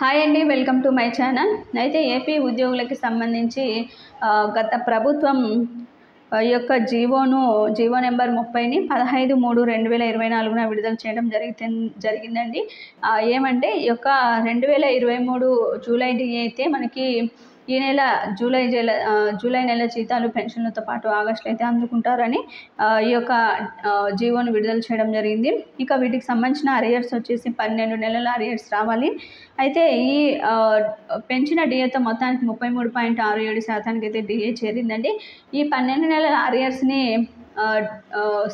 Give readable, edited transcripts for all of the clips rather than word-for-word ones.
Hi అండి, welcome to my channel. అయితే AP ఉద్యోగులకి సంబంధించి గత ప్రభుత్వం యొక్క జీవో నెంబర్ 30ని 15/3/2024 విడుదల చేయడం జరిగిందండి. ఏమంటే ఈ యొక్క 2023 జూలై డిఏ అయితే మనకి ఈ నెల జూలై నెల జీతాలు పెన్షన్లతో పాటు ఆగస్టులో అయితే అందుకుంటారని ఈ యొక్క జీవోను విడుదల చేయడం జరిగింది. ఇక వీటికి సంబంధించిన అరియర్స్ వచ్చేసి 12 నెలల అరియర్స్ రావాలి. అయితే ఈ పెంచిన డిఏతో మొత్తానికి 33.67% అయితే డిఏ చేరిందండి. ఈ 12 నెలల అరియర్స్ని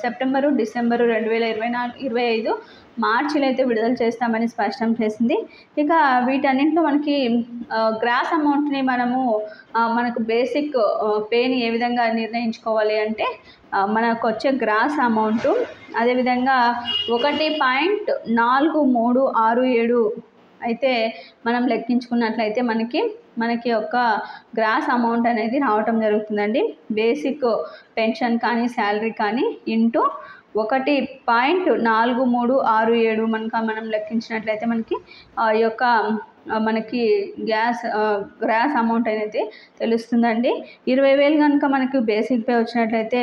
సెప్టెంబరు, డిసెంబరు 2025 మార్చిలో అయితే విడుదల చేస్తామని స్పష్టం చేసింది. ఇక వీటన్నింటిలో మనకి గ్రాస్ అమౌంట్ని మనకు బేసిక్ పేని ఏ విధంగా నిర్ణయించుకోవాలి అంటే మనకు వచ్చే గ్రాస్ అమౌంటు, అదేవిధంగా 1.4367 అయితే మనం లెక్కించుకున్నట్లయితే మనకి ఒక గ్రాస్ అమౌంట్ అనేది రావటం జరుగుతుందండి. బేసిక్ పెన్షన్ కానీ శాలరీ కానీ ఇంటూ 1.4367 మనం లెక్కించినట్లయితే మనకి ఈ యొక్క గ్రాస్ అమౌంట్ అనేది తెలుస్తుందండి. 20,000 కనుక మనకు బేసిక్ పే వచ్చినట్లయితే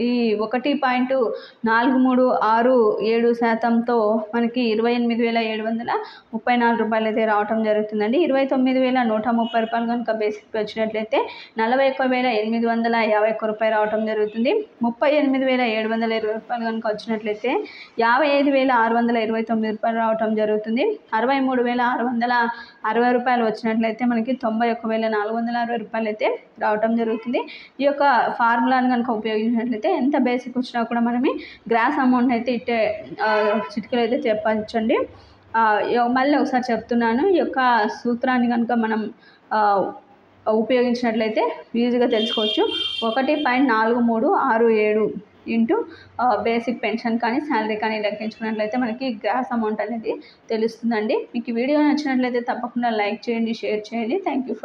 ఈ 1.4367%తో మనకి 28,734 రూపాయలు అయితే రావటం జరుగుతుందండి. 29,130 రూపాయలు కనుక బేసిక్ పే వచ్చినట్లయితే 41,851 రూపాయలు రావటం జరుగుతుంది. 38,720 రూపాయలు కనుక వచ్చినట్లయితే 55,629 రూపాయలు రావటం జరుగుతుంది. 63,660 రూపాయలు వచ్చినట్లయితే మనకి 91,460 రూపాయలు అయితే రావటం జరుగుతుంది. ఈ యొక్క ఫార్ములాను కనుక ఉపయోగించినట్లయితే ఎంత బేసిక్ వచ్చినా కూడా మనమే గ్రాస్ అమౌంట్ అయితే చిటికలు అయితే చెప్పచ్చండి. మళ్ళీ ఒకసారి చెప్తున్నాను, ఈ యొక్క సూత్రాన్ని కనుక మనం ఉపయోగించినట్లయితే ఈజీగా తెలుసుకోవచ్చు. 1.4367 ఇంటూ బేసిక్ పెన్షన్ కానీ శాలరీ కానీ లెక్కించుకున్నట్లయితే మనకి గ్రాస్ అమౌంట్ అనేది తెలుస్తుందండి. మీకు ఈ వీడియో నచ్చినట్లయితే తప్పకుండా లైక్ చేయండి, షేర్ చేయండి. Thank you for